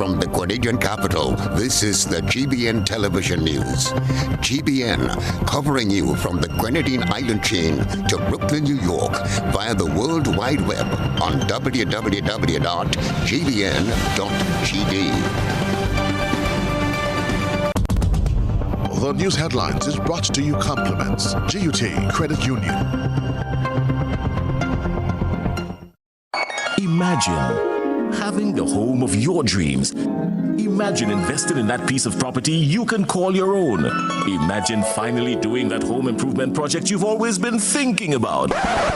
from the Canadian capital, this is the GBN Television News. GBN, covering you from the Grenadine Island chain to Brooklyn, New York, via the World Wide Web on www.gbn.gd. The news headlines is brought to you compliments GUT Credit Union. Imagine having the home of your dreams. Imagine investing in that piece of property you can call your own. Imagine finally doing that home improvement project you've always been thinking about.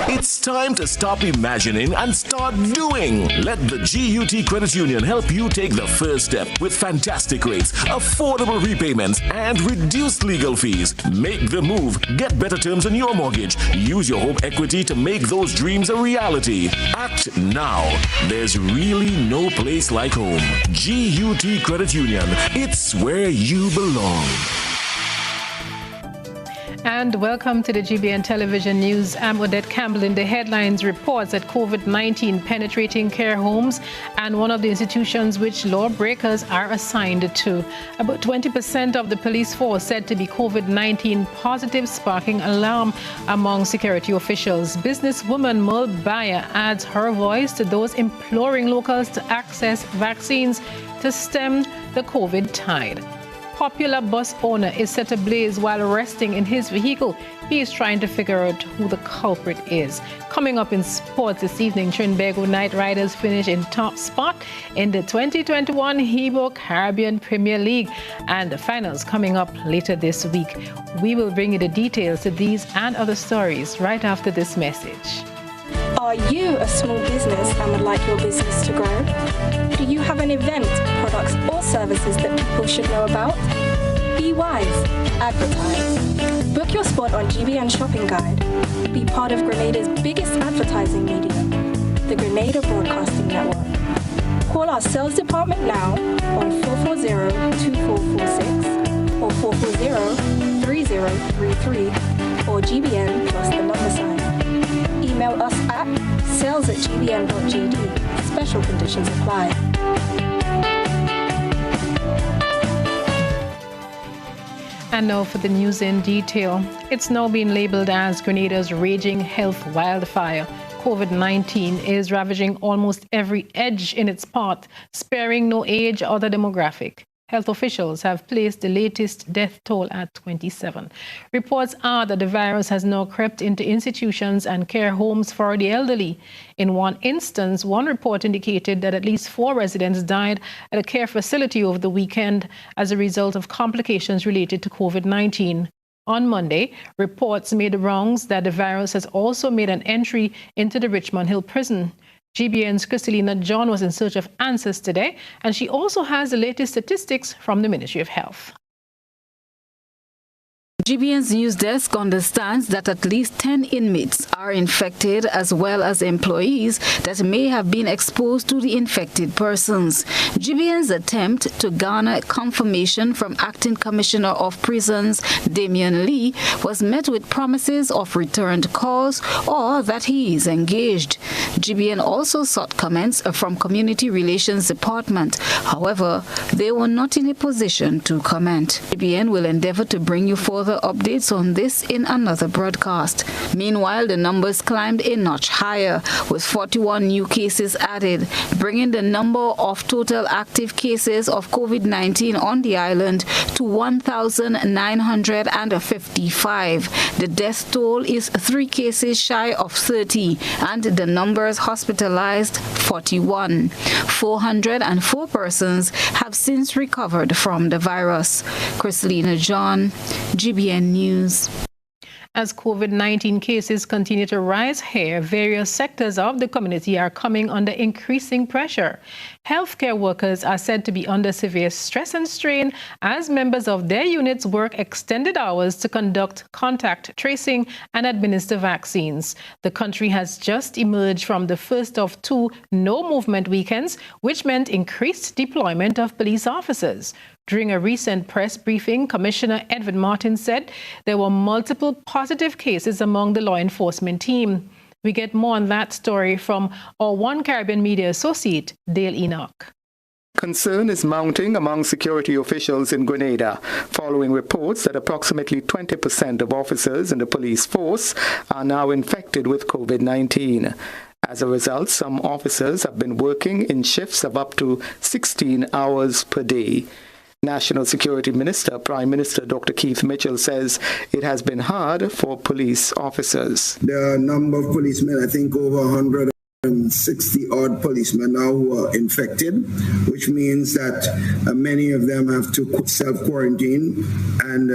It's time to stop imagining and start doing. Let the GUT Credit Union help you take the first step with fantastic rates, affordable repayments, and reduced legal fees. Make the move. Get better terms on your mortgage. Use your home equity to make those dreams a reality. Act now. There's really no place like home. GUT Credit Union. It's where you belong. And welcome to the GBN Television News. I'm Odette. Campbell. In the headlines reports that COVID-19 penetrating care homes and one of the institutions which lawbreakers are assigned to. About 20% of the police force said to be COVID-19 positive, sparking alarm among security officials. Businesswoman Merle Bayer adds her voice to those imploring locals to access vaccines to stem the COVID tide. Popular bus owner is set ablaze while resting in his vehicle. He is trying to figure out who the culprit is. Coming up in sports this evening, Trinbago Knight Riders finish in top spot in the 2021 Hebo Caribbean Premier League, and the finals coming up later this week. We will bring you the details to these and other stories right after this message. Are you a small business and would like your business to grow? Do you have an event, products or services that people should know about? Be wise. Advertise. Book your spot on GBN Shopping Guide. Be part of Grenada's biggest advertising medium, the Grenada Broadcasting Network. Call our sales department now on 440-2446 or 440-3033 or GBN plus the number sign. Email us at sales@gbn.gd. Special conditions apply. And now for the news in detail. It's now been labeled as Grenada's raging health wildfire. COVID-19 is ravaging almost every edge in its path, sparing no age or the demographic. Health officials have placed the latest death toll at 27. Reports are that the virus has now crept into institutions and care homes for the elderly. In one instance, one report indicated that at least 4 residents died at a care facility over the weekend as a result of complications related to COVID-19. On Monday, reports made the rounds that the virus has also made an entry into the Richmond Hill prison. GBN's Christelina John was in search of answers today, and she also has the latest statistics from the Ministry of Health. GBN's news desk understands that at least 10 inmates are infected, as well as employees that may have been exposed to the infected persons. GBN's attempt to garner confirmation from Acting Commissioner of Prisons, Damian Lee, was met with promises of returned calls or that he is engaged. GBN also sought comments from Community Relations Department. However, they were not in a position to comment. GBN will endeavor to bring you further updates on this in another broadcast. Meanwhile, the numbers climbed a notch higher, with 41 new cases added, bringing the number of total active cases of COVID-19 on the island to 1,955. The death toll is 3 cases shy of 30, and the numbers hospitalized 41. 404 persons have since recovered from the virus. Christelina John, GBN News. As COVID-19 cases continue to rise here, various sectors of the community are coming under increasing pressure. Healthcare workers are said to be under severe stress and strain as members of their units work extended hours to conduct contact tracing and administer vaccines. The country has just emerged from the first of 2 no-movement weekends, which meant increased deployment of police officers. During a recent press briefing, Commissioner Edward Martin said there were multiple positive cases among the law enforcement team. We get more on that story from our One Caribbean media associate, Dale Enoch. Concern is mounting among security officials in Grenada, following reports that approximately 20% of officers in the police force are now infected with COVID-19. As a result, some officers have been working in shifts of up to 16 hours per day. National Security Minister, Prime Minister Dr. Keith Mitchell, says it has been hard for police officers. There are a number of policemen, I think over 160-odd policemen now who are infected, which means that many of them have to self-quarantine, and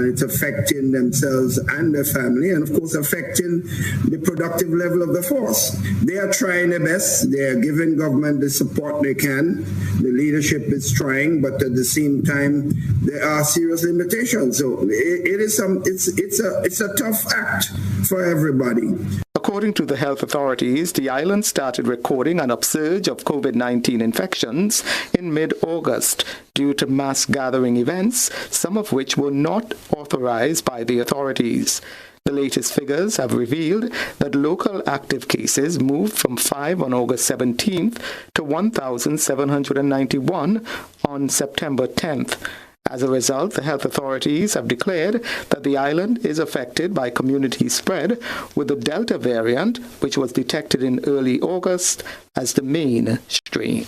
it's affecting themselves and their family, and of course affecting the productive level of the force. They are trying their best. They are giving government the support they can. The leadership is trying, but at the same time, there are serious limitations. So it's a tough act for everybody. According to the health authorities, the island started recording an upsurge of COVID-19 infections in mid-August due to mass gathering events, some of which were not authorized by the authorities. The latest figures have revealed that local active cases moved from 5 on August 17th to 1,791 on September 10th. As a result, the health authorities have declared that the island is affected by community spread, with the Delta variant, which was detected in early August, as the main strain.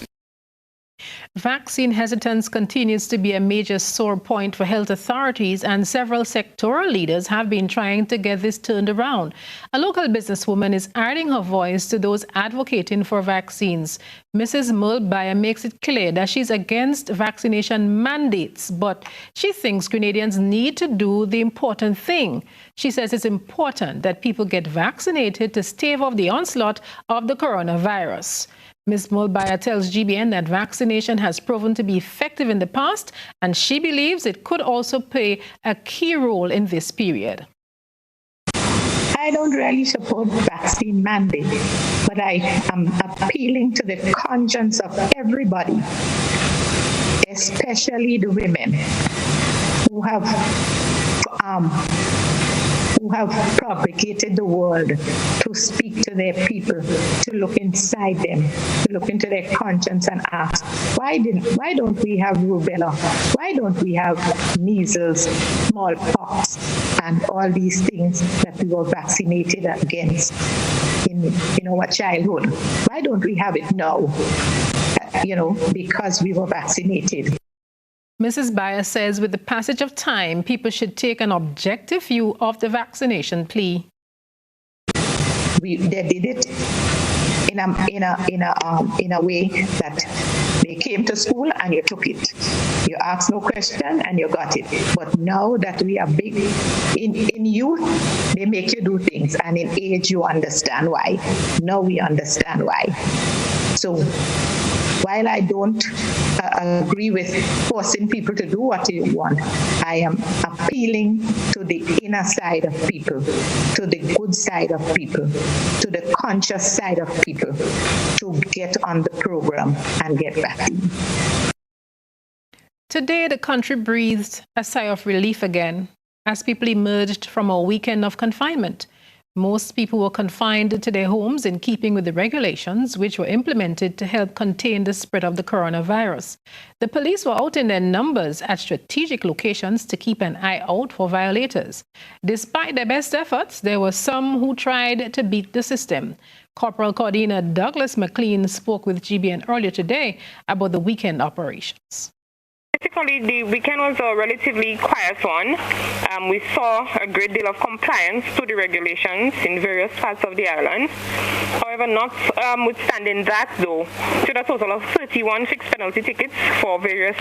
Vaccine hesitance continues to be a major sore point for health authorities, and several sectoral leaders have been trying to get this turned around. A local businesswoman is adding her voice to those advocating for vaccines. Mrs. Mulbaya makes it clear that she's against vaccination mandates, but she thinks Grenadians need to do the important thing. She says it's important that people get vaccinated to stave off the onslaught of the coronavirus. Ms. Mulbaya tells GBN that vaccination has proven to be effective in the past, and she believes it could also play a key role in this period. I don't really support vaccine mandate, but I am appealing to the conscience of everybody, especially the women who have propagated the world, to speak to their people, to look inside them, to look into their conscience and ask, why don't we have rubella? Why don't we have measles, smallpox, and all these things that we were vaccinated against in our childhood? Why don't we have it now? Because we were vaccinated. Mrs. Bayer says with the passage of time, people should take an objective view of the vaccination plea. They did it in a way that they came to school and you took it. You asked no question and you got it. But now that we are big, in youth, they make you do things, and in age, you understand why. Now we understand why. So while I don't agree with forcing people to do what they want, I am appealing to the inner side of people, to the good side of people, to the conscious side of people, to get on the program and get vaccinated. Today, the country breathed a sigh of relief again as people emerged from a weekend of confinement. Most people were confined to their homes in keeping with the regulations which were implemented to help contain the spread of the coronavirus. The police were out in their numbers at strategic locations to keep an eye out for violators. Despite their best efforts, there were some who tried to beat the system. Corporal Coordinator Douglas McLean spoke with GBN earlier today about the weekend operations. Basically, the weekend was a relatively quiet one. We saw a great deal of compliance to the regulations in various parts of the island. However, notwithstanding that, though, to a total of 31 fixed penalty tickets for various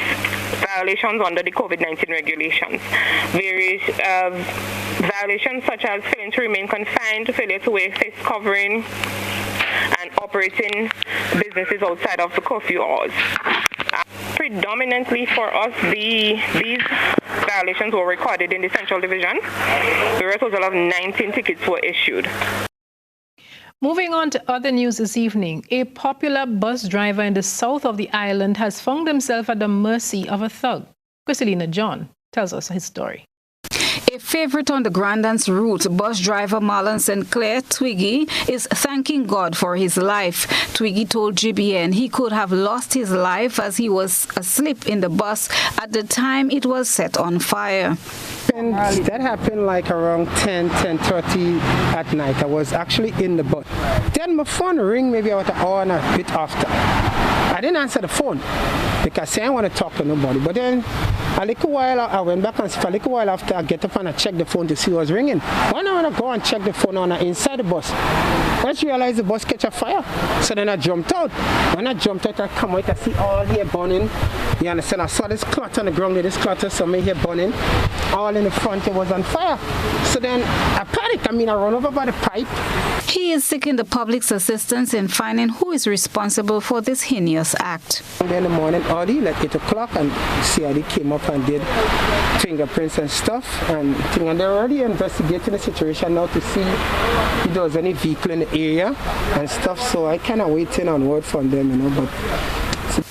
violations under the COVID-19 regulations. Various violations such as failing to remain confined, failure to wear face covering, and operating businesses outside of the curfew hours. Predominantly for us, these violations were recorded in the Central Division, where a total of 19 tickets were issued. Moving on to other news this evening, a popular bus driver in the south of the island has found himself at the mercy of a thug. Christelina John tells us his story. A favorite on the Grand Anse route, bus driver Marlon St. Clair Twiggy is thanking God for his life. Twiggy told GBN he could have lost his life as he was asleep in the bus at the time it was set on fire. That happened like around 10:30 at night. I was actually in the bus. Then my phone rang maybe about an hour and a bit after. I didn't answer the phone because I didn't want to talk to nobody. But then a little while, I went back and a little while after I get up and I checked the phone to see what was ringing. When I want to go and check the phone on inside the bus, I just realized the bus catch a fire. So then I jumped out. When I jumped out, I come out, I see all here burning. You understand? I saw this clot on the ground, this clot, so me here burning. All in the front, it was on fire. So then I panicked. I run over by the pipe. He is seeking the public's assistance in finding who is responsible for this heinous act. In the morning, early, like 8 o'clock, and CID came up and did fingerprints and stuff. And they're already investigating the situation now to see if there was any vehicle in the area and stuff. So I kind of waiting on word from them, but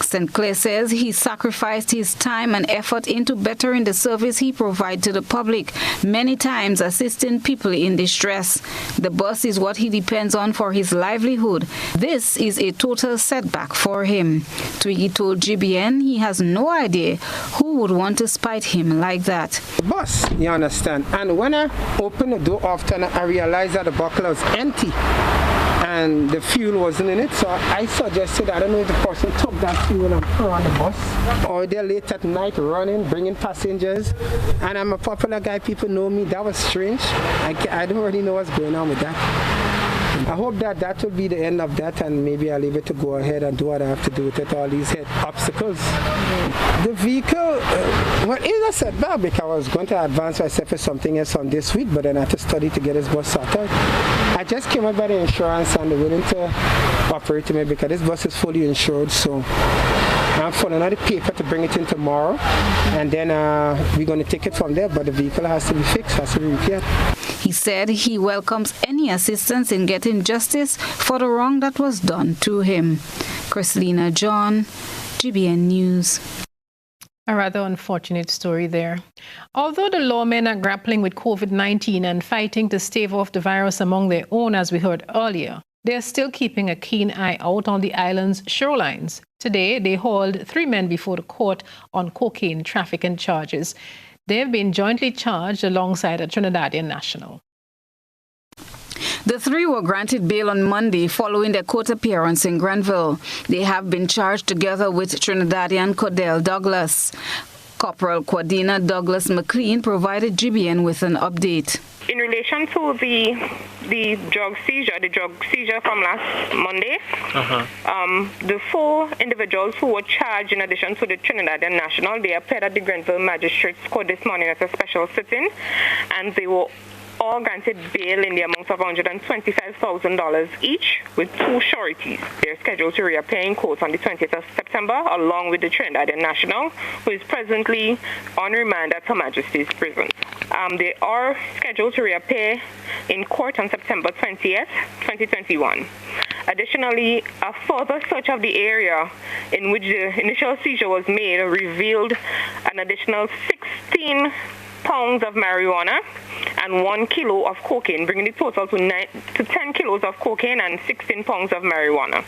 St. Clair says he sacrificed his time and effort into bettering the service he provides to the public, many times assisting people in distress. The bus is what he depends on for his livelihood. This is a total setback for him. Twiggy told GBN he has no idea who would want to spite him like that. The bus, you understand? And when I opened the door after, I realized that the buckle was empty. And the fuel wasn't in it, so I suggested, I don't know if the person took that fuel and put on the bus, or they're late at night running, bringing passengers, and I'm a popular guy, people know me. That was strange. I don't really know what's going on with that. I hope that will be the end of that, and maybe I'll leave it to go ahead and do what I have to do with it, all these obstacles. The vehicle, it's a setback because I was going to advance myself for something else on this week, but then I had to study to get this bus sorted. I just came out by the insurance and they're willing to operate me because this bus is fully insured, so I'm filling out the paper to bring it in tomorrow, and then we're going to take it from there, but the vehicle has to be fixed, has to be repaired. He said he welcomes any assistance in getting justice for the wrong that was done to him. Christina John, GBN News. A rather unfortunate story there. Although the lawmen are grappling with COVID-19 and fighting to stave off the virus among their own, as we heard earlier, they are still keeping a keen eye out on the island's shorelines. Today, they hauled 3 men before the court on cocaine trafficking charges. They have been jointly charged alongside a Trinidadian national. The 3 were granted bail on Monday following their court appearance in Grenville. They have been charged together with Trinidadian Cordell Douglas. Corporal Quadina Douglas McLean provided GBN with an update. In relation to the drug seizure from last Monday, the 4 individuals who were charged in addition to the Trinidadian national, they appeared at the Grenville Magistrates Court this morning at a special sitting, and they were all granted bail in the amount of $125,000 each, with 2 sureties. They're scheduled to reappear in court on the 20th of September, along with the Trinidadian national, who is presently on remand at Her Majesty's prison. They are scheduled to reappear in court on September 20th, 2021. Additionally, a further search of the area in which the initial seizure was made revealed an additional 16 pounds of marijuana and 1 kilo of cocaine, bringing the total to 10 kilos of cocaine and 16 pounds of marijuana.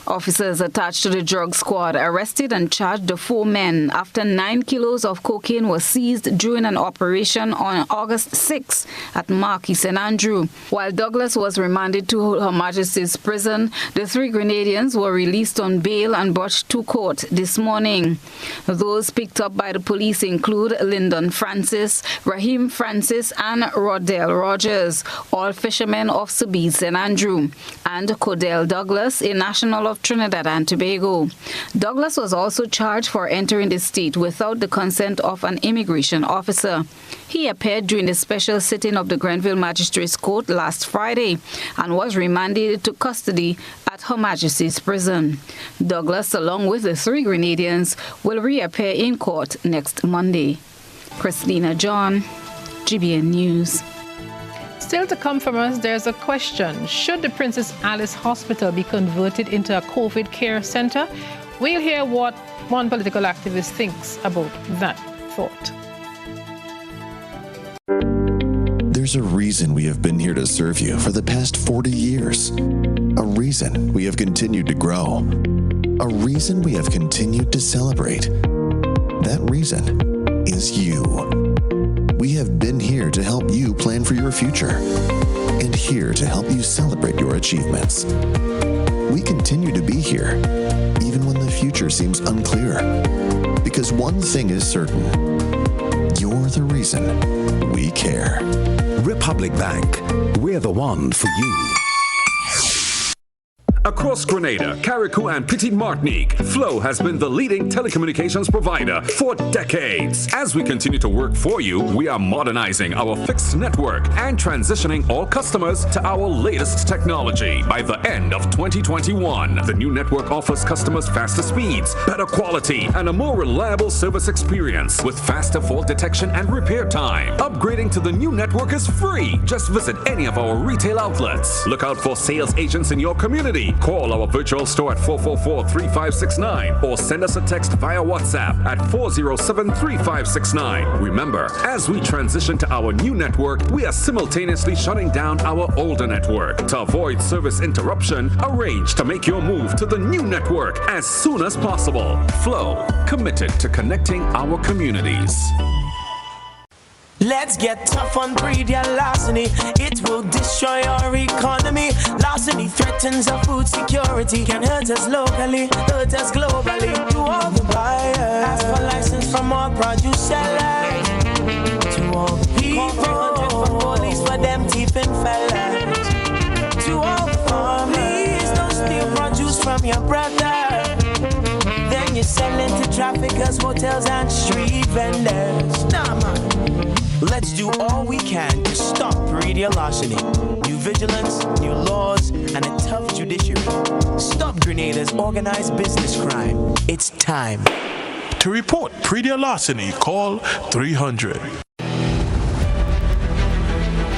Officers attached to the drug squad arrested and charged the 4 men after 9 kilos of cocaine was seized during an operation on August 6 at Marquis St. Andrew. While Douglas was remanded to Her Majesty's prison, the 3 Grenadians were released on bail and brought to court this morning. Those picked up by the police include Lyndon Francis, Raheem Francis, and Rodell Rogers, all fishermen of Subic St. Andrew, and Cordell Douglas, a national of Trinidad and Tobago. Douglas was also charged for entering the state without the consent of an immigration officer. He appeared during the special sitting of the Grenville Magistrates Court last Friday and was remanded to custody at Her Majesty's prison. Douglas, along with the 3 Grenadians, will reappear in court next Monday. Christina John, GBN News. Still to come from us, there's a question. Should the Princess Alice Hospital be converted into a COVID care center? We'll hear what one political activist thinks about that thought. There's a reason we have been here to serve you for the past 40 years. A reason we have continued to grow. A reason we have continued to celebrate. That reason is you. We have been here to help you plan for your future and here to help you celebrate your achievements. We continue to be here, even when the future seems unclear. Because one thing is certain, you're the reason we care. Republic Bank, we're the one for you. Across Grenada, Carriacou and Petite Martinique, Flow has been the leading telecommunications provider for decades. As we continue to work for you, we are modernizing our fixed network and transitioning all customers to our latest technology. By the end of 2021, the new network offers customers faster speeds, better quality, and a more reliable service experience with faster fault detection and repair time. Upgrading to the new network is free. Just visit any of our retail outlets. Look out for sales agents in your community. Call our virtual store at 444-3569 or send us a text via WhatsApp at 407-3569. Remember, as we transition to our new network, we are simultaneously shutting down our older network. To avoid service interruption, arrange to make your move to the new network as soon as possible. Flow, committed to connecting our communities. Let's get tough on breed your larceny. It will destroy our economy. Larceny threatens our food security. Can hurt us locally, hurt us globally. To all the buyers, ask for license from all produce sellers. To all people, 300 for police for them thieving fellas. To all the families, don't steal produce from your brother. Then you sell into traffickers, hotels and street vendors. Nah, man. Let's do all we can to stop radio larceny. New vigilance, new laws, and a tough judiciary. Stop Grenada's organized business crime. It's time. To report radio larceny, call 300.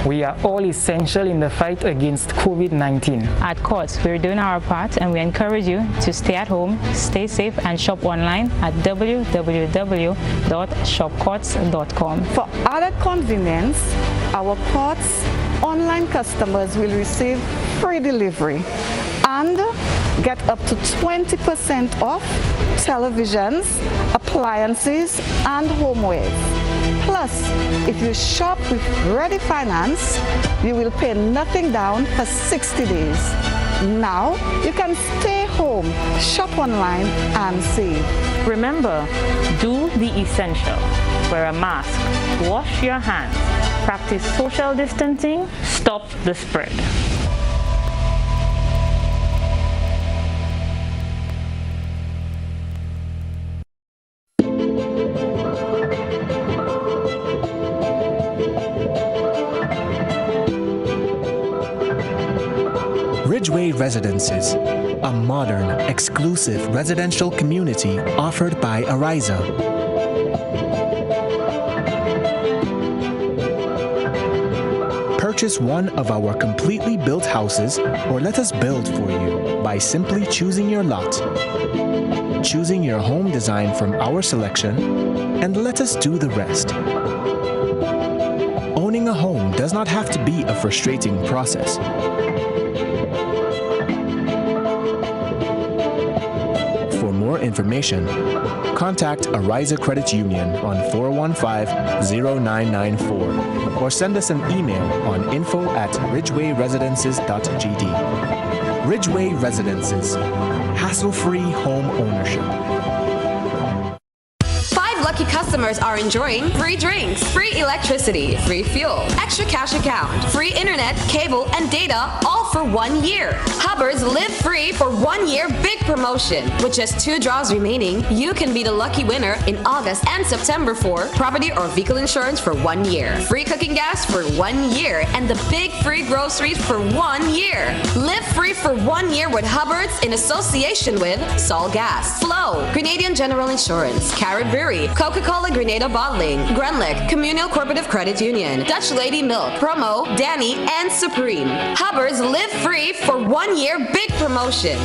We are all essential in the fight against COVID-19. At Courts, we're doing our part and we encourage you to stay at home, stay safe, and shop online at www.shopcourts.com. For added convenience, our Courts online customers will receive free delivery and get up to 20% off televisions, appliances, and homewares. Plus, if you shop with Ready Finance, you will pay nothing down for 60 days. Now, you can stay home, shop online, and save. Remember, do the essential. Wear a mask, wash your hands, practice social distancing, stop the spread. Ridgeway Residences, a modern, exclusive residential community offered by Ariza. Purchase one of our completely built houses or let us build for you by simply choosing your lot, choosing your home design from our selection, and let us do the rest. Owning a home does not have to be a frustrating process. For more information, contact Ariza Credit Union on 415-0994 or send us an email on info@ridgewayresidences.gd. Ridgeway Residences, hassle-free home ownership. Lucky customers are enjoying free drinks, free electricity, free fuel, extra cash account, free internet, cable, and data, all for 1 year. Hubbard's Live Free for 1 year big promotion. With just 2 draws remaining, you can be the lucky winner in August and September for property or vehicle insurance for 1 year, free cooking gas for 1 year, and the big free groceries for 1 year. Live free for 1 year with Hubbard's in association with Sol Gas, Flow, Grenadian General Insurance, Carrot Brewery, Coca-Cola Grenada Bottling, Grenlick, Communal Cooperative Credit Union, Dutch Lady Milk, Promo, Danny, and Supreme. Hubbard's Live Free for 1 year big promotion.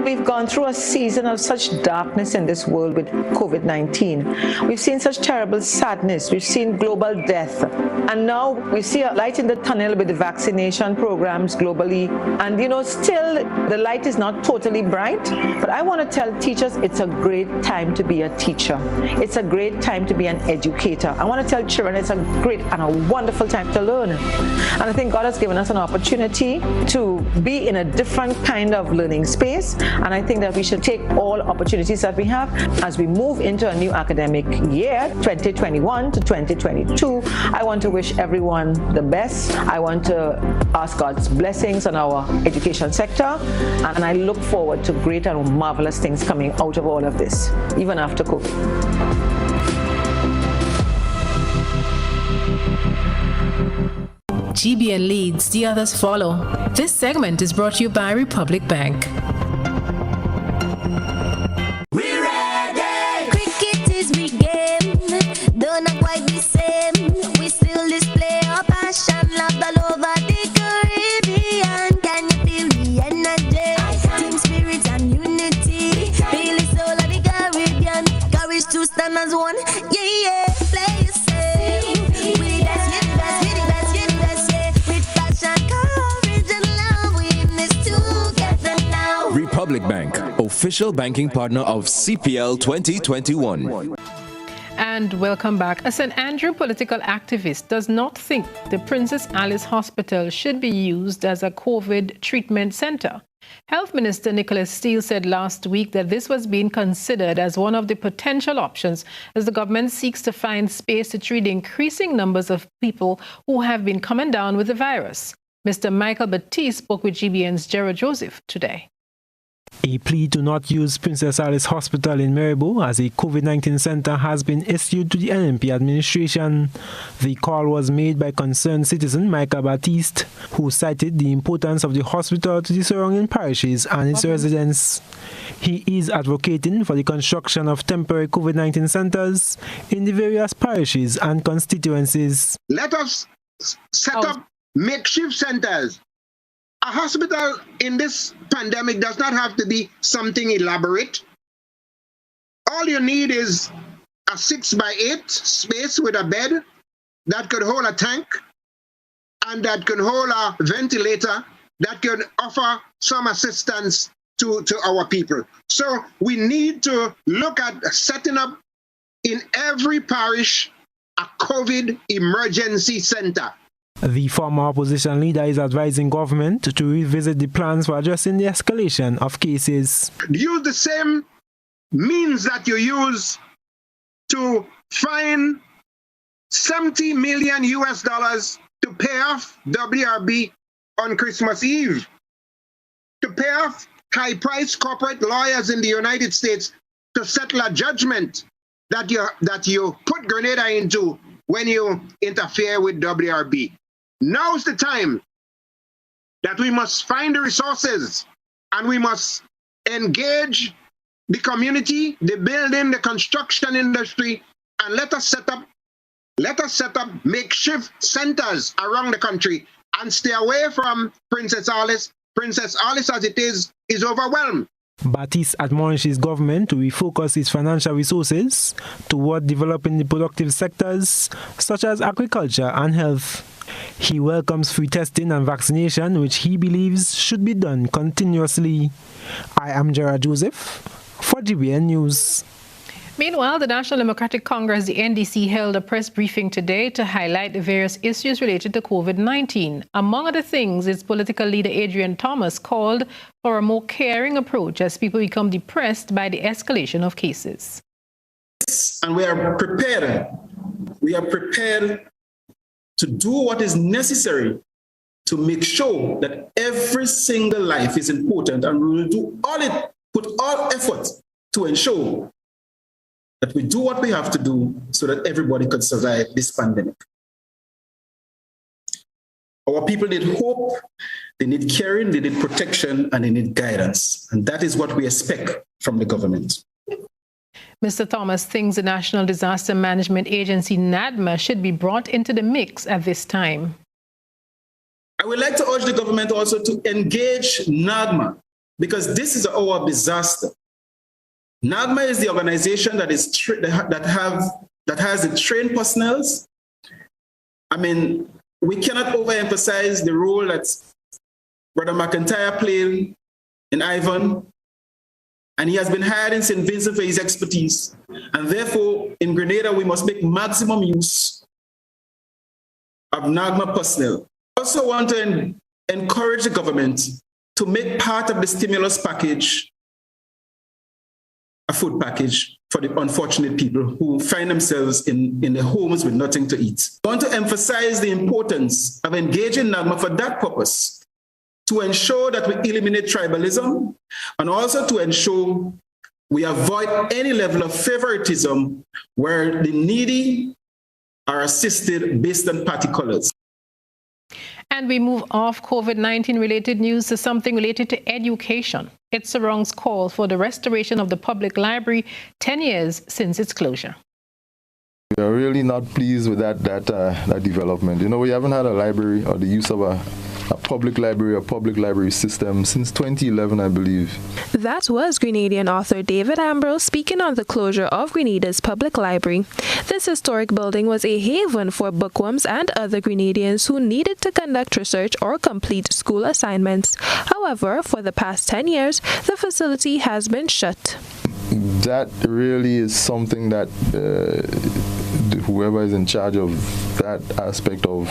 We've gone gone through a season of such darkness in this world with COVID-19. We've seen such terrible sadness. We've seen global death. And now we see a light in the tunnel with the vaccination programs globally. And, still the light is not totally bright. But I want to tell teachers it's a great time to be a teacher. It's a great time to be an educator. I want to tell children it's a great and a wonderful time to learn. And I think God has given us an opportunity to be in a different kind of learning space. And I think that we should take all opportunities that we have as we move into a new academic year, 2021 to 2022. I want to wish everyone the best. I want to ask God's blessings on our education sector. And I look forward to great and marvelous things coming out of all of this, even after COVID. GBN leads, the others follow. This segment is brought to you by Republic Bank. We're ready. Cricket is we game, though not quite the same. We still display our passion, love all over the Caribbean. Can you feel the energy? Team spirit and unity. Feel the soul of the Caribbean. Courage to stand as one. Yeah. Play it safe. We the best, yeah, the best, yeah, the best, yeah, the best, yeah. With passion, courage, and love, we in this together now. Republic Bank, official banking partner of CPL 2021. And welcome back. A St. Andrew political activist does not think the Princess Alice Hospital should be used as a COVID treatment center. Health Minister Nicholas Steele said last week that this was being considered as one of the potential options as the government seeks to find space to treat the increasing numbers of people who have been coming down with the virus. Mr. Michael Batiste spoke with GBN's Gerald Joseph today. A plea to not use Princess Alice Hospital in Maribo as a COVID-19 center has been issued to the NMP administration. The call was made by concerned citizen Michael Batiste, who cited the importance of the hospital to the surrounding parishes and its residents. He is advocating for the construction of temporary COVID-19 centers in the various parishes and constituencies. Let us set up makeshift centers. A hospital in this pandemic does not have to be something elaborate. All you need is a 6x8 space with a bed that could hold a tank and that could hold a ventilator that could offer some assistance to our people. So we need to look at setting up in every parish a COVID emergency center. The former opposition leader is advising government to revisit the plans for addressing the escalation of cases. Use the same means that you use to fine $70 million to pay off WRB on Christmas Eve, to pay off high-priced corporate lawyers in the United States to settle a judgment that you put Grenada into when you interfere with WRB. Now's the time that we must find the resources and we must engage the community, the building, the construction industry, and let us set up makeshift centers around the country and stay away from Princess Alice. Princess Alice, as it is overwhelmed. Batiste admonishes government to refocus its financial resources toward developing the productive sectors such as agriculture and health. He welcomes free testing and vaccination, which he believes should be done continuously. I am Gerald Joseph for GBN News. Meanwhile, the National Democratic Congress, the NDC, held a press briefing today to highlight the various issues related to COVID-19. Among other things, its political leader Adrian Thomas called for a more caring approach as people become depressed by the escalation of cases. And we are prepared. We are prepared to do what is necessary to make sure that every single life is important, and we will put all effort to ensure that we do what we have to do so that everybody could survive this pandemic. Our people need hope, they need caring, they need protection, and they need guidance. And that is what we expect from the government. Mr. Thomas thinks the National Disaster Management Agency, NADMA, should be brought into the mix at this time. I would like to urge the government also to engage NADMA because this is an hour of disaster. NAGMA is the organization that has the trained personnel. I mean, we cannot overemphasize the role that Brother McIntyre played in Ivan, and he has been hired in St. Vincent for his expertise. And therefore, in Grenada, we must make maximum use of NAGMA personnel. I also want to encourage the government to make part of the stimulus package a food package for the unfortunate people who find themselves in their homes with nothing to eat. I want to emphasize the importance of engaging NAGMA for that purpose, to ensure that we eliminate tribalism and also to ensure we avoid any level of favoritism where the needy are assisted based on party colors. And we move off COVID-19 related news to something related to education. It's Sarong's call for the restoration of the public library 10 years since its closure. We are really not pleased with that development. You know, we haven't had a library or the use of a public library system since 2011, I believe. That was Grenadian author David Ambrose speaking on the closure of Grenada's public library. This historic building was a haven for bookworms and other Grenadians who needed to conduct research or complete school assignments. However, for the past 10 years, the facility has been shut. That really is something that whoever is in charge of that aspect of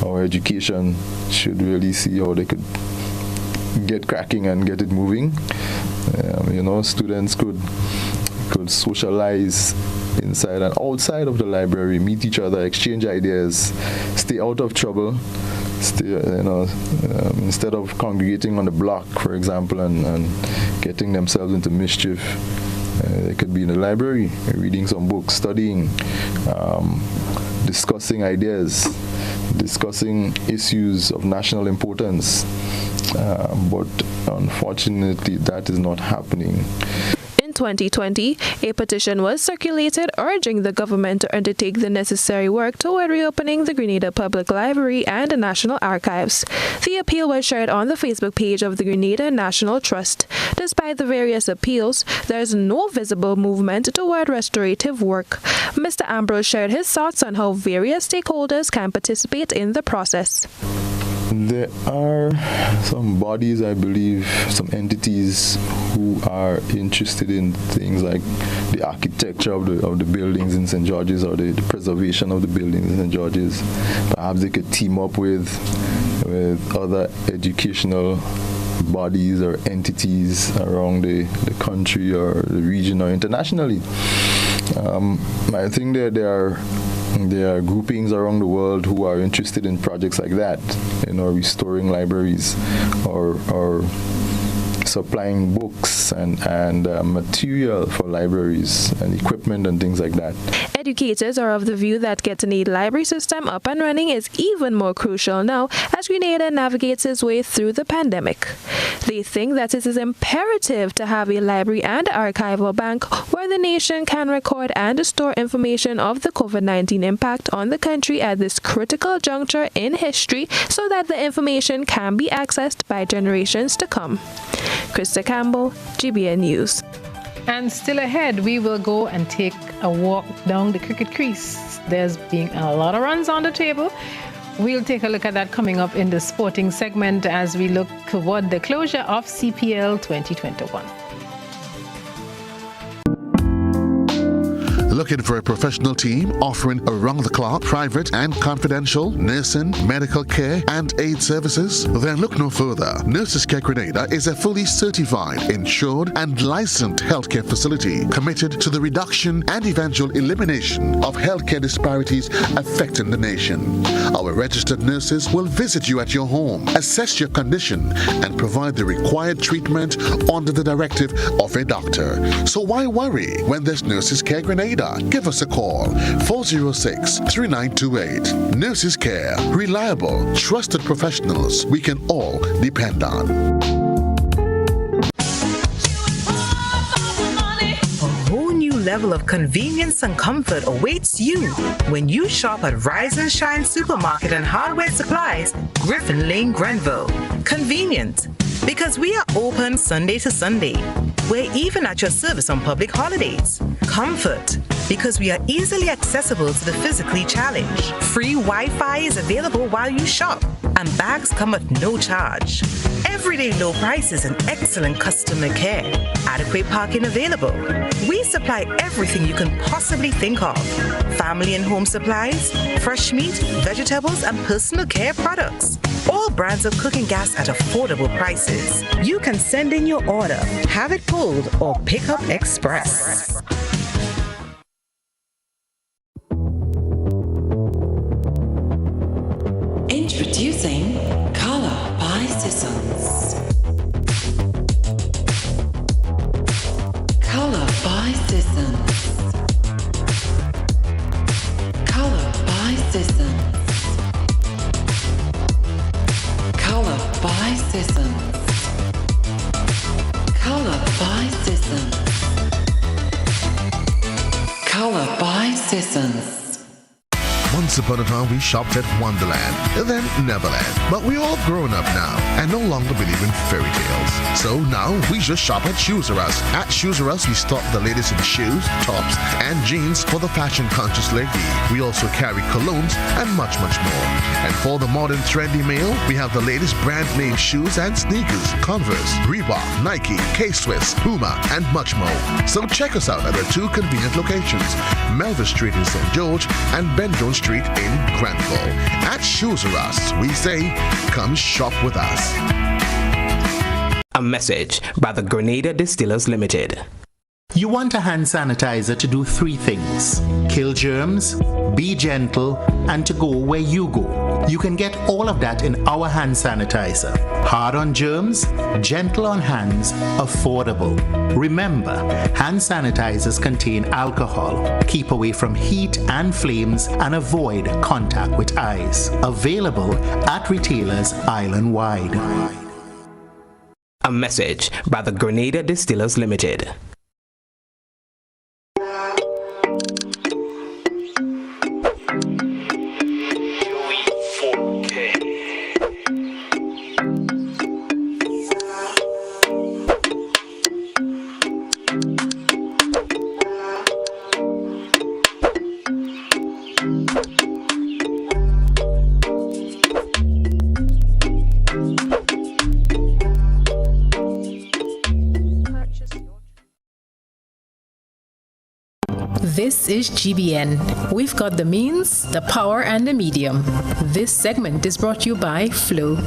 our education should really see how they could get cracking and get it moving. You know, students could socialize inside and outside of the library, meet each other, exchange ideas, stay out of trouble. Instead of congregating on the block, for example, and getting themselves into mischief, they could be in the library, reading some books, studying, discussing ideas, discussing issues of national importance. But unfortunately, that is not happening. In 2020, a petition was circulated urging the government to undertake the necessary work toward reopening the Grenada Public Library and the National Archives. The appeal was shared on the Facebook page of the Grenada National Trust. Despite the various appeals, there is no visible movement toward restorative work. Mr. Ambrose shared his thoughts on how various stakeholders can participate in the process. There are some bodies, I believe, some entities who are interested in things like the architecture of the buildings in St. George's or the preservation of the buildings in St. George's. Perhaps they could team up with other educational bodies or entities around the country or the region or internationally. I think that there are groupings around the world who are interested in projects like that, restoring libraries or supplying books and material for libraries and equipment and things like that. Educators are of the view that getting a library system up and running is even more crucial now as Grenada navigates its way through the pandemic. They think that it is imperative to have a library and archival bank where the nation can record and store information of the COVID-19 impact on the country at this critical juncture in history so that the information can be accessed by generations to come. Krista Campbell, GBN News. And still ahead, we will go and take a walk down the cricket crease. There's been a lot of runs on the table. We'll take a look at that coming up in the sporting segment as we look toward the closure of CPL 2021. Looking for a professional team offering around-the-clock, private and confidential nursing, medical care, and aid services? Then look no further. Nurses Care Grenada is a fully certified, insured, and licensed healthcare facility committed to the reduction and eventual elimination of healthcare disparities affecting the nation. Our registered nurses will visit you at your home, assess your condition, and provide the required treatment under the directive of a doctor. So why worry when there's Nurses Care Grenada? Give us a call, 406-3928. Nurses Care, reliable, trusted professionals we can all depend on. A whole new level of convenience and comfort awaits you when you shop at Rise and Shine Supermarket and Hardware Supplies, Griffin Lane, Grenville. Convenient, because we are open Sunday to Sunday. We're even at your service on public holidays. Comfort, because we are easily accessible to the physically challenged. Free Wi-Fi is available while you shop, and bags come at no charge. Everyday low prices and excellent customer care. Adequate parking available. We supply everything you can possibly think of. Family and home supplies, fresh meat, vegetables, and personal care products. All brands of cooking gas at affordable prices. You can send in your order, have it pulled, or pick up express. Introducing Color by Sissons. Color by Sissons. Color by Sissons. Color by Sissons. Color by Sissons. Color by Sissons. Once upon a time, we shopped at Wonderland, then Neverland. But we're all grown up now and no longer believe in fairy tales. So now we just shop at Shoes R Us. At Shoes R Us, we stock the latest in shoes, tops, and jeans for the fashion-conscious lady. We also carry colognes and much, much more. And for the modern trendy male, we have the latest brand-name shoes and sneakers, Converse, Reebok, Nike, K-Swiss, Puma, and much more. So check us out at our two convenient locations, Melville Street in St. George and Ben Jones Street in Granville. At Shoes R Us, we say, come shop with us. A message by the Grenada Distillers Limited. You want a hand sanitizer to do 3 things: kill germs, be gentle, and to go where you go. You can get all of that in our hand sanitizer. Hard on germs, gentle on hands, affordable. Remember, hand sanitizers contain alcohol. Keep away from heat and flames and avoid contact with eyes. Available at retailers island-wide. A message by the Grenada Distillers Limited. This is GBN. We've got the means, the power, and the medium. This segment is brought to you by Flow.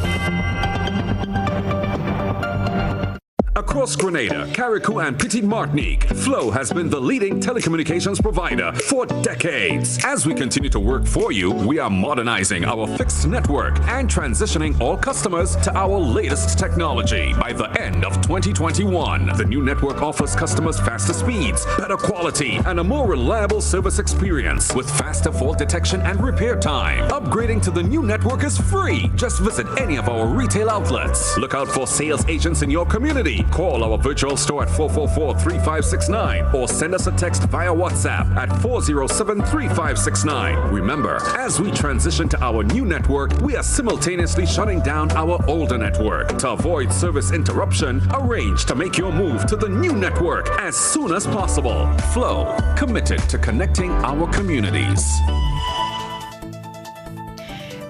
Across Grenada, Carriacou, and Petite Martinique, Flow has been the leading telecommunications provider for decades. As we continue to work for you, we are modernizing our fixed network and transitioning all customers to our latest technology. By the end of 2021, the new network offers customers faster speeds, better quality, and a more reliable service experience with faster fault detection and repair time. Upgrading to the new network is free. Just visit any of our retail outlets. Look out for sales agents in your community. Call our virtual store at 444-3569 or send us a text via WhatsApp at 407-3569. Remember, as we transition to our new network, we are simultaneously shutting down our older network. To avoid service interruption, arrange to make your move to the new network as soon as possible. Flow, committed to connecting our communities.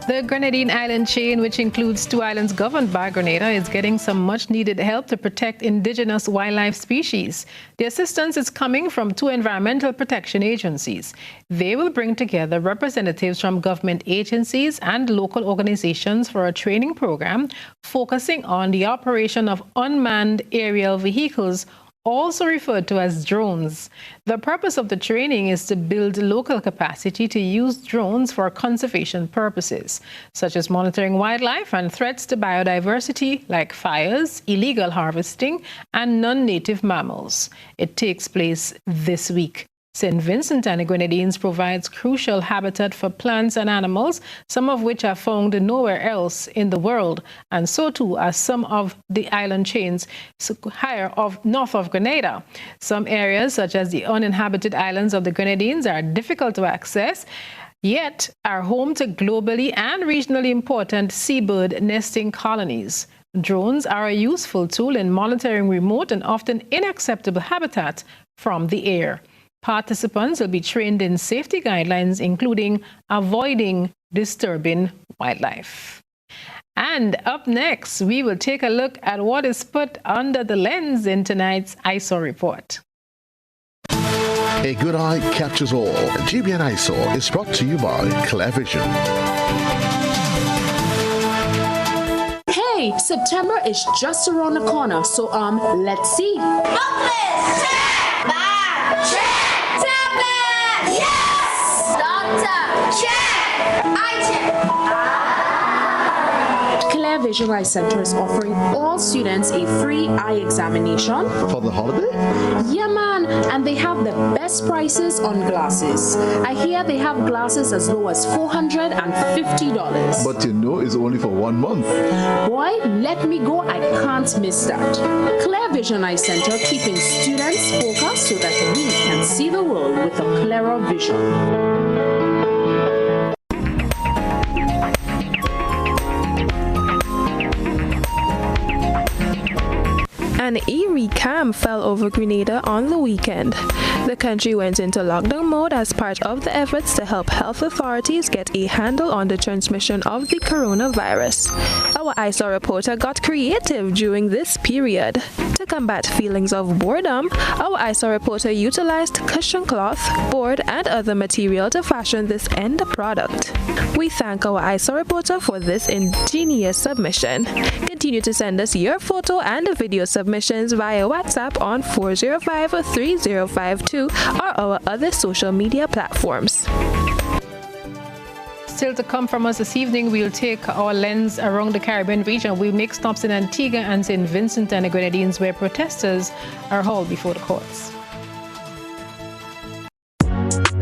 The Grenadine Island chain, which includes 2 islands governed by Grenada, is getting some much-needed help to protect indigenous wildlife species. The assistance is coming from 2 environmental protection agencies. They will bring together representatives from government agencies and local organizations for a training program focusing on the operation of unmanned aerial vehicles, also referred to as drones. The purpose of the training is to build local capacity to use drones for conservation purposes, such as monitoring wildlife and threats to biodiversity like fires, illegal harvesting, and non-native mammals. It takes place this week. St. Vincent and the Grenadines provides crucial habitat for plants and animals, some of which are found nowhere else in the world, and so too are some of the island chains north of Grenada. Some areas, such as the uninhabited islands of the Grenadines, are difficult to access, yet are home to globally and regionally important seabird nesting colonies. Drones are a useful tool in monitoring remote and often inaccessible habitat from the air. Participants will be trained in safety guidelines, including avoiding disturbing wildlife. And up next, we will take a look at what is put under the lens in tonight's ISO report. A good eye captures all. GBN ISO is brought to you by Clear Vision. Hey, September is just around the corner, so let's see. Book list, check! Bag, check! Tablet, yes! Doctor, check! Eye check! Clear Vision Eye Center is offering all students a free eye examination. For the holiday? Yeah, man, and they have the best prices on glasses. I hear they have glasses as low as $450. But you know it's only for 1 month. Boy, let me go, I can't miss that. Clear Vision Eye Center keeping students focused so that we can see the world with a clearer vision. An eerie calm fell over Grenada on the weekend. The country went into lockdown mode as part of the efforts to help health authorities get a handle on the transmission of the coronavirus. Our ISO reporter got creative during this period. To combat feelings of boredom, our ISO reporter utilized cushion cloth, board, and other material to fashion this end product. We thank our ISO reporter for this ingenious submission. Continue to send us your photo and video submissions via WhatsApp on 405-3052 or our other social media platforms. Still to come from us this evening, we'll take our lens around the Caribbean region. We'll make stops in Antigua and St. Vincent and the Grenadines, where protesters are hauled before the courts.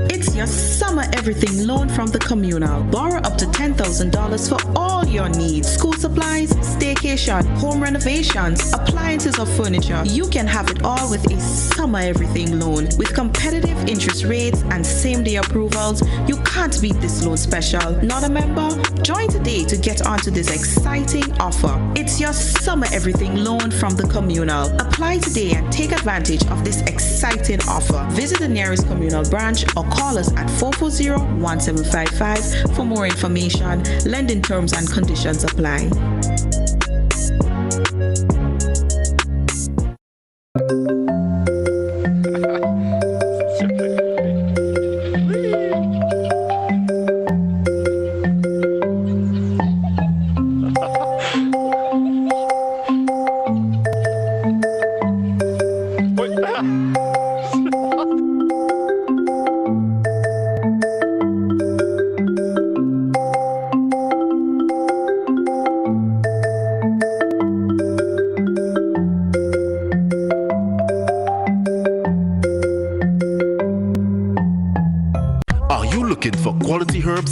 It's your summer everything loan from the Communal. Borrow up to $10,000 for all your needs. School supplies, staycation, home renovations, appliances or furniture. You can have it all with a summer everything loan. With competitive interest rates and same-day approvals, you can't beat this loan special. Not a member? Join today to get onto this exciting offer. It's your summer everything loan from the Communal. Apply today and take advantage of this exciting offer. Visit the nearest Communal branch or call us at 440-1755 for more information. Lending terms and conditions apply.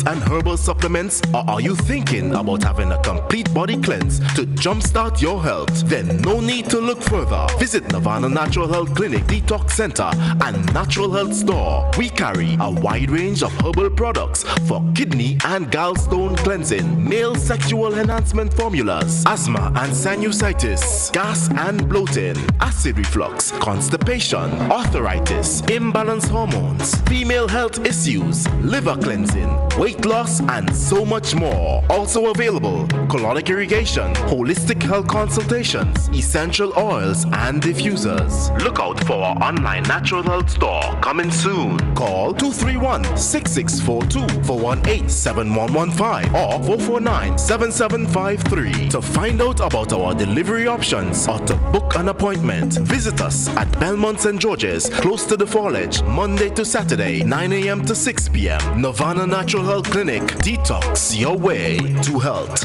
And herbal supplements, or are you thinking about having a complete body cleanse to jumpstart your health? Then no need to look further. Visit Nirvana Natural Health Clinic, Detox Center, and Natural Health Store. We carry a wide range of herbal products for kidney and gallstone cleansing, male sexual enhancement formulas, asthma and sinusitis, gas and bloating, acid reflux, constipation, arthritis, imbalanced hormones, female health issues, liver cleansing, weight loss, and so much more. Also available, colonic irrigation, holistic health consultations, essential oils, and diffusers. Look out for our online natural health store coming soon. Call 231-6642 for 18-7115 or 449-7753 to find out about our delivery options or to book an appointment. Visit us at Belmont St. George's, close to the Fallage, Monday to Saturday, 9 a.m. to 6 p.m. Nirvana Natural Health Clinic. Detox your way to health.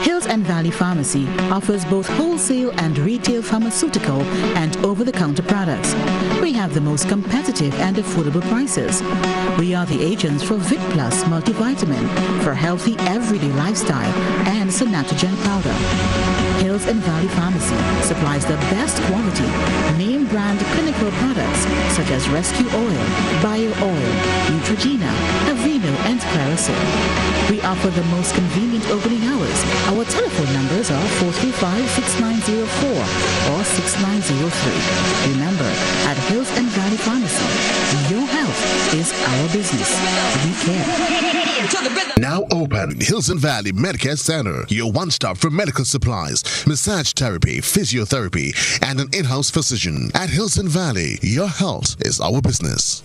Hills and Valleys Valley Pharmacy offers both wholesale and retail pharmaceutical and over-the-counter products. We have the most competitive and affordable prices. We are the agents for Vic Plus multivitamin for healthy everyday lifestyle and Sanatogen powder. Hills and Valley Pharmacy supplies the best quality, name brand clinical products such as Rescue Oil, Bio Oil, Neutrogena, Aveeno, and Clarisil. We offer the most convenient opening hours. Our telephone numbers are 435-6904 or 6903. Remember, at Hills and Valley Pharmacy, your health is our business. We care. Now open, Hills & Valley Medicare Center, your one-stop for medical supplies, massage therapy, physiotherapy, and an in-house physician. At Hills & Valley, your health is our business.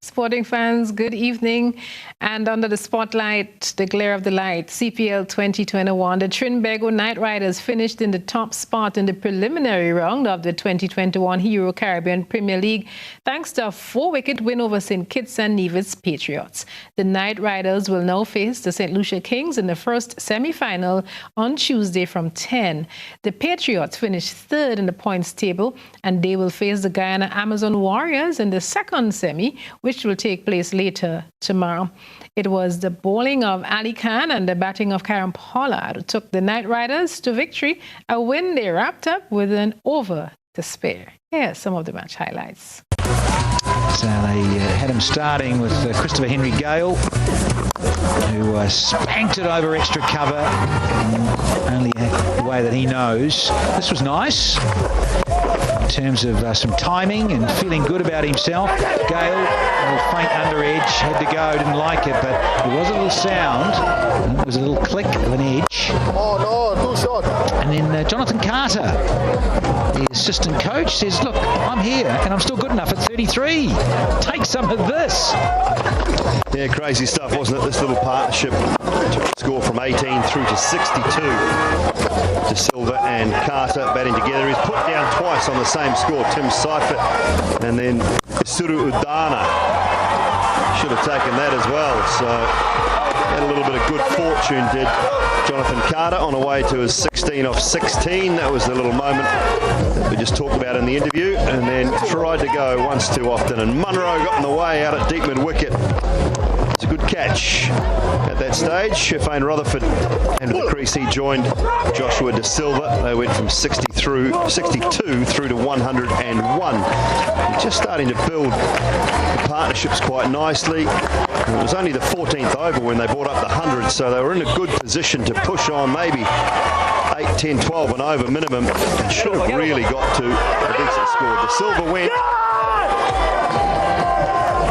Sporting fans, good evening. And under the spotlight, the glare of the light, CPL 2021, the Trinbago Knight Riders finished in the top spot in the preliminary round of the 2021 Hero Caribbean Premier League, thanks to a 4-wicket win over St. Kitts and Nevis Patriots. The Knight Riders will now face the St. Lucia Kings in the first semi-final on Tuesday from 10. The Patriots finished third in the points table, and they will face the Guyana Amazon Warriors in the second semi, which will take place later tomorrow. It was the bowling of Ali Khan and the batting of Karen Pollard who took the Knight Riders to victory, a win they wrapped up with an over to spare. Here's some of the match highlights. So they had him starting with Christopher Henry Gale, who spanked it over extra cover, only the way that he knows. This was nice in terms of some timing and feeling good about himself. Gale, a little faint under edge, had to go, didn't like it, but there was a little sound, there was a little click of an edge. Oh no, too short. And then Jonathan Carter, the assistant coach, says, look, I'm here and I'm still good enough at 33. Take some of this. Yeah, crazy stuff, wasn't it? This little partnership score from 18 through to 62. De Silva and Carter batting together. He's put down twice on the same score, Tim Seifert, and then Isuru Udana should have taken that as well. So had a little bit of good fortune, did Jonathan Carter, on the way to his 16 off 16. That was the little moment that we just talked about in the interview, and then tried to go once too often, and Munro got in the way out at deep mid wicket. It's a good catch at that stage. Shefane Rutherford into the crease. He joined Joshua De Silva. They went from 62 through to 101. They're just starting to build the partnerships quite nicely. It was only the 14th over when they brought up the 100, so they were in a good position to push on maybe 8, 10, 12 and over minimum, and should have really got to a decent score. De Silva went.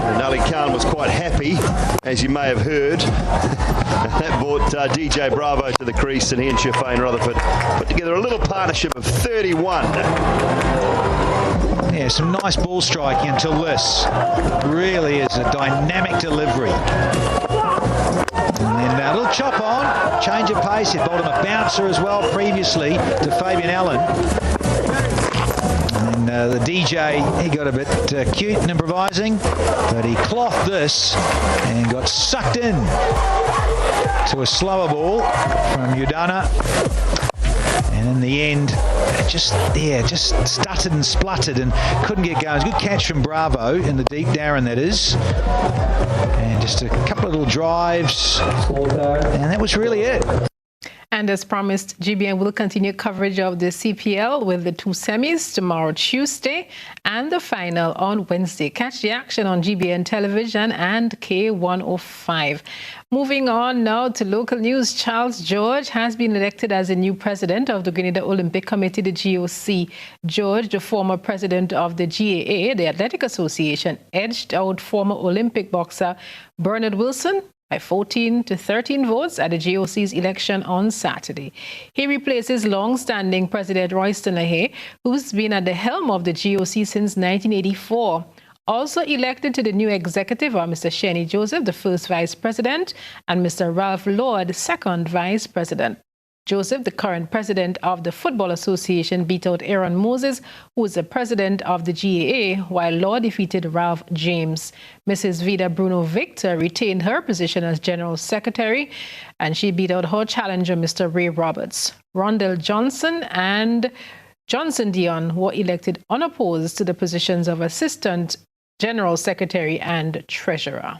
And Ali Khan was quite happy, as you may have heard. That brought DJ Bravo to the crease, and he and Shefane Rutherford put together a little partnership of 31. Yeah, some nice ball striking until this. Really is a dynamic delivery. And then a little chop on, change of pace. He bowled him a bouncer as well previously to Fabian Allen. And then the DJ, he got a bit cute in improvising, but he clothed this and got sucked in to a slower ball from Udana. And in the end, just stuttered and spluttered and couldn't get going. It was a good catch from Bravo in the deep, Darren, that is. And just a couple of little drives. And that was really it. And as promised, GBN will continue coverage of the CPL with the 2 semis tomorrow, Tuesday, and the final on Wednesday. Catch the action on GBN television and K105. Moving on now to local news. Charles George has been elected as the new president of the Grenada Olympic Committee, the GOC. George, the former president of the GAA, the Athletic Association, edged out former Olympic boxer Bernard Wilson by 14 to 13 votes at the GOC's election on Saturday. He replaces long-standing President Royston Ahe, who's been at the helm of the GOC since 1984. Also elected to the new executive are Mr. Shenny Joseph, the first vice president, and Mr. Ralph Lord, second vice president. Joseph, the current president of the Football Association, beat out Aaron Moses, who is the president of the GAA, while Law defeated Ralph James. Mrs. Vida Bruno Victor retained her position as general secretary, and she beat out her challenger, Mr. Ray Roberts. Rondell Johnson and Johnson Dion were elected unopposed to the positions of assistant general secretary and treasurer.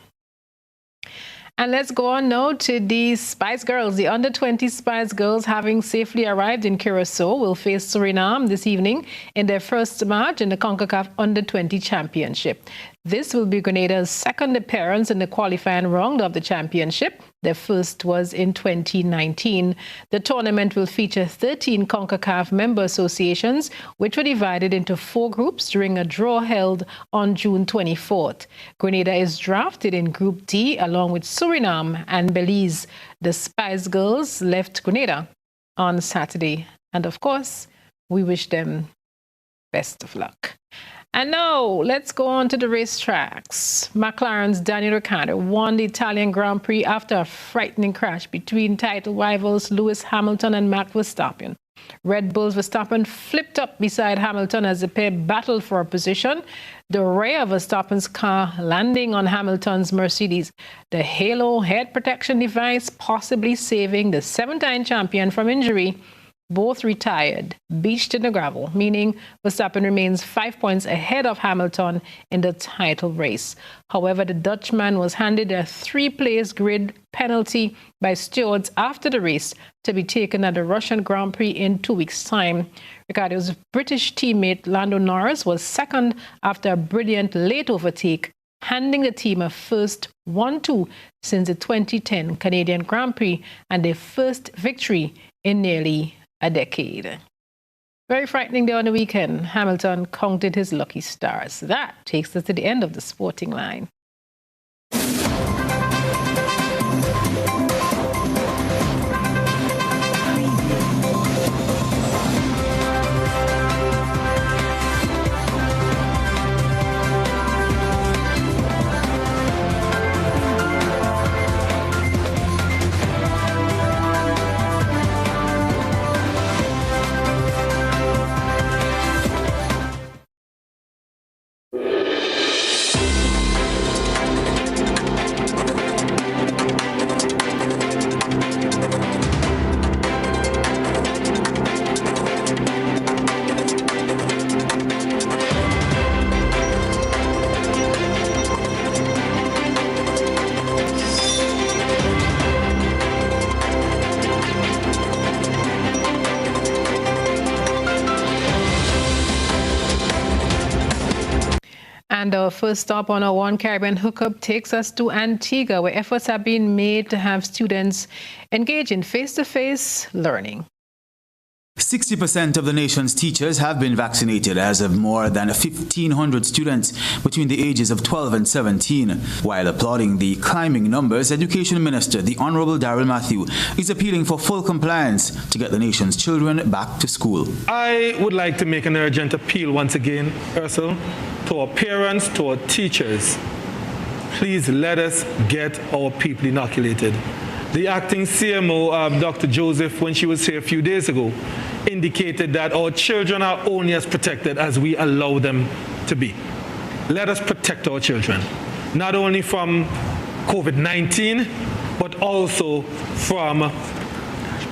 And let's go on now to the Spice Girls. The under-20 Spice Girls, having safely arrived in Curacao, will face Suriname this evening in their first match in the CONCACAF Under-20 Championship. This will be Grenada's second appearance in the qualifying round of the championship. Their first was in 2019. The tournament will feature 13 CONCACAF member associations, which were divided into 4 groups during a draw held on June 24th. Grenada is drafted in Group D along with Suriname and Belize. The Spice Girls left Grenada on Saturday. And of course, we wish them best of luck. And now, let's go on to the racetracks. McLaren's Daniel Ricciardo won the Italian Grand Prix after a frightening crash between title rivals Lewis Hamilton and Max Verstappen. Red Bull's Verstappen flipped up beside Hamilton as the pair battled for a position. The rear of Verstappen's car landing on Hamilton's Mercedes. The Halo head protection device possibly saving the 7-time champion from injury. Both retired, beached in the gravel, meaning Verstappen remains 5 points ahead of Hamilton in the title race. However, the Dutchman was handed a 3-place grid penalty by stewards after the race to be taken at the Russian Grand Prix in 2 weeks' time. Ricciardo's British teammate Lando Norris was second after a brilliant late overtake, handing the team a first 1-2 since the 2010 Canadian Grand Prix and their first victory in nearly a decade. Very frightening day on the weekend. Hamilton counted his lucky stars. That takes us to the end of the sporting line. And our first stop on our One Caribbean hookup takes us to Antigua, where efforts have been made to have students engage in face-to-face learning. 60% of the nation's teachers have been vaccinated as of more than 1,500 students between the ages of 12 and 17. While applauding the climbing numbers, Education Minister, the Honorable Darrell Matthew, is appealing for full compliance to get the nation's children back to school. I would like to make an urgent appeal once again, Ursula, to our parents, to our teachers. Please let us get our people inoculated. The acting CMO, Dr. Joseph, when she was here a few days ago, indicated that our children are only as protected as we allow them to be. Let us protect our children, not only from COVID-19, but also from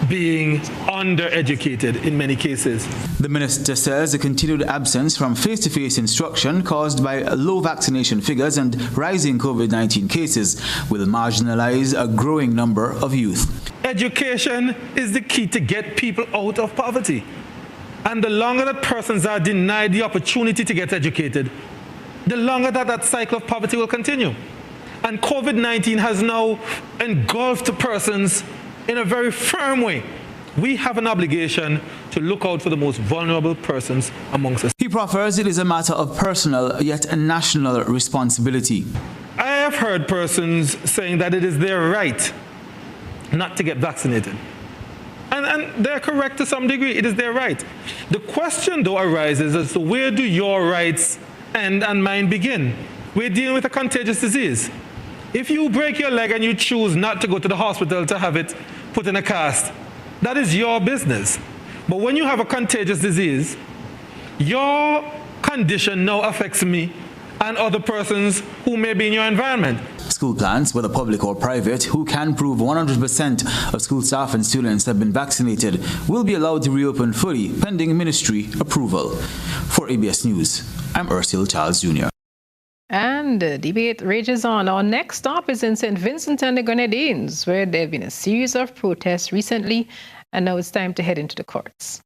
being undereducated in many cases. The minister says the continued absence from face-to-face instruction caused by low vaccination figures and rising COVID-19 cases will marginalize a growing number of youth. Education is the key to get people out of poverty. And the longer that persons are denied the opportunity to get educated, the longer that cycle of poverty will continue. And COVID-19 has now engulfed persons in a very firm way. We have an obligation to look out for the most vulnerable persons amongst us. He proffers it is a matter of personal yet a national responsibility. I have heard persons saying that it is their right not to get vaccinated. And they're correct to some degree. It is their right. The question, though, arises as to where do your rights end and mine begin? We're dealing with a contagious disease. If you break your leg and you choose not to go to the hospital to have it put in a cast, that is your business. But when you have a contagious disease, your condition now affects me and other persons who may be in your environment. School plans, whether public or private, who can prove 100% of school staff and students have been vaccinated will be allowed to reopen fully, pending ministry approval. For ABS News, I'm Ursula Charles Jr. And the debate rages on. Our next stop is in St. Vincent and the Grenadines, where there have been a series of protests recently, and now it's time to head into the courts.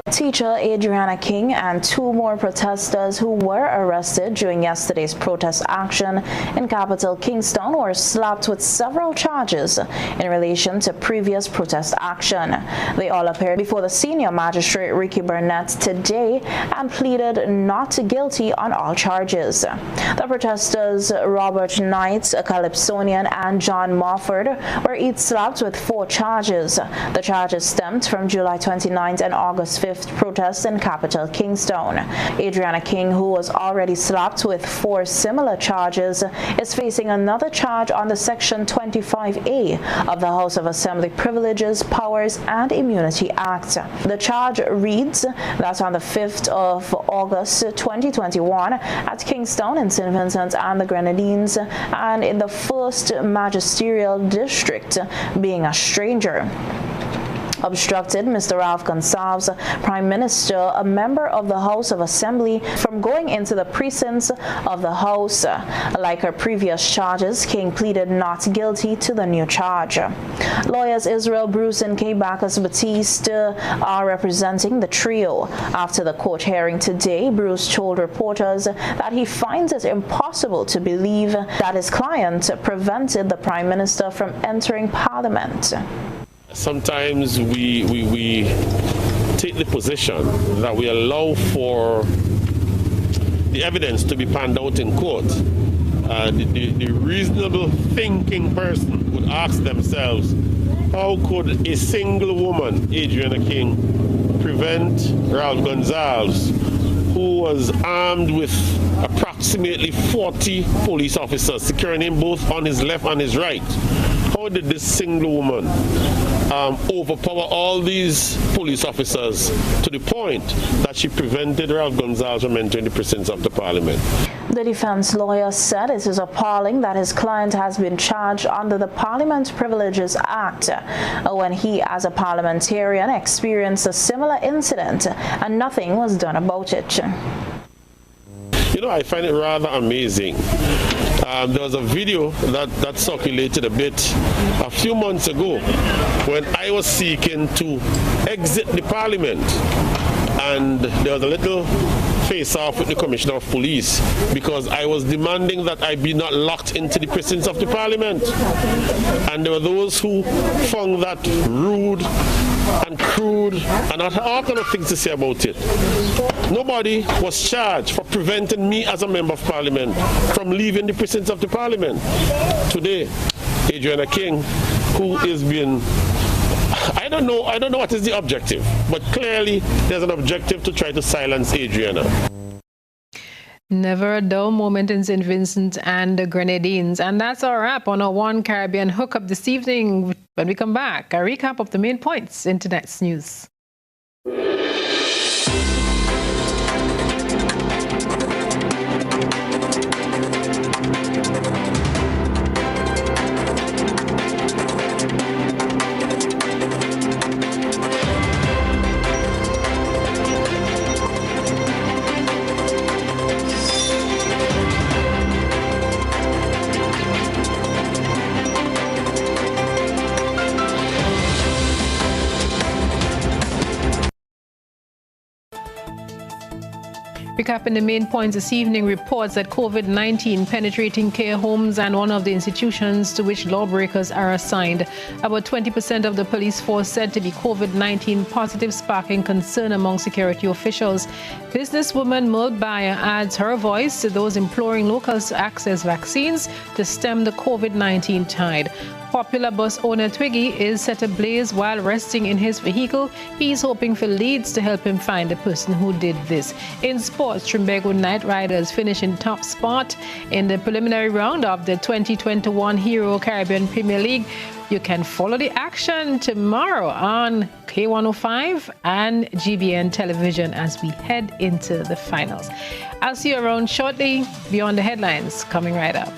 Teacher Adriana King and two more protesters who were arrested during yesterday's protest action in capital Kingston were slapped with several charges in relation to previous protest action. They all appeared before the senior magistrate Ricky Burnett today and pleaded not guilty on all charges. The protesters Robert Knight, a Calypsonian, and John Mofford were each slapped with 4 charges. The charges stemmed from July 29th and August 5th protests in capital Kingston. Adriana King, who was already slapped with 4 similar charges, is facing another charge on the Section 25A of the House of Assembly Privileges, Powers and Immunity Act. The charge reads that on the 5th of August 2021 at Kingston in St. Vincent and the Grenadines and in the 1st Magisterial District, being a stranger obstructed Mr. Ralph Gonsalves, Prime Minister, a member of the House of Assembly, from going into the precincts of the House. Like her previous charges, King pleaded not guilty to the new charge. Lawyers Israel Bruce and K. Bacchus-Batiste are representing the trio. After the court hearing today, Bruce told reporters that he finds it impossible to believe that his client prevented the Prime Minister from entering Parliament. Sometimes we take the position that we allow for the evidence to be panned out in court. The reasonable thinking person would ask themselves, how could a single woman, Adriana King, prevent Ralph Gonsalves, who was armed with approximately 40 police officers securing him both on his left and his right? How did this single woman overpower all these police officers to the point that she prevented Ralph Gonsalves from entering the precincts of the Parliament? The defense lawyer said it is appalling that his client has been charged under the Parliament Privileges Act when he, as a parliamentarian, experienced a similar incident and nothing was done about it. You know, I find it rather amazing. There was a video that circulated a bit a few months ago when I was seeking to exit the Parliament, and there was a little face-off with the Commissioner of Police because I was demanding that I be not locked into the precincts of the Parliament. And there were those who found that rude and crude and had all kind of things to say about it. Nobody was charged for preventing me as a member of Parliament from leaving the precincts of the Parliament. Today, Adriana King, who is being, I don't know what is the objective, but clearly there's an objective to try to silence Adriana. Never a dull moment in St. Vincent and the Grenadines. And that's our wrap on our One Caribbean hookup this evening. When we come back, a recap of the main points in tonight's news. Recapping the main points this evening, reports that COVID-19 penetrating care homes and one of the institutions to which lawbreakers are assigned. About 20% of the police force said to be COVID-19 positive, sparking concern among security officials. Businesswoman Merle Bayer adds her voice to those imploring locals to access vaccines to stem the COVID-19 tide. Popular bus owner Twiggy is set ablaze while resting in his vehicle. He's hoping for leads to help him find the person who did this. In sports, Trinbago Knight Riders finish in top spot in the preliminary round of the 2021 Hero Caribbean Premier League. You can follow the action tomorrow on K105 and GBN television as we head into the finals. I'll see you around shortly. Beyond the Headlines coming right up.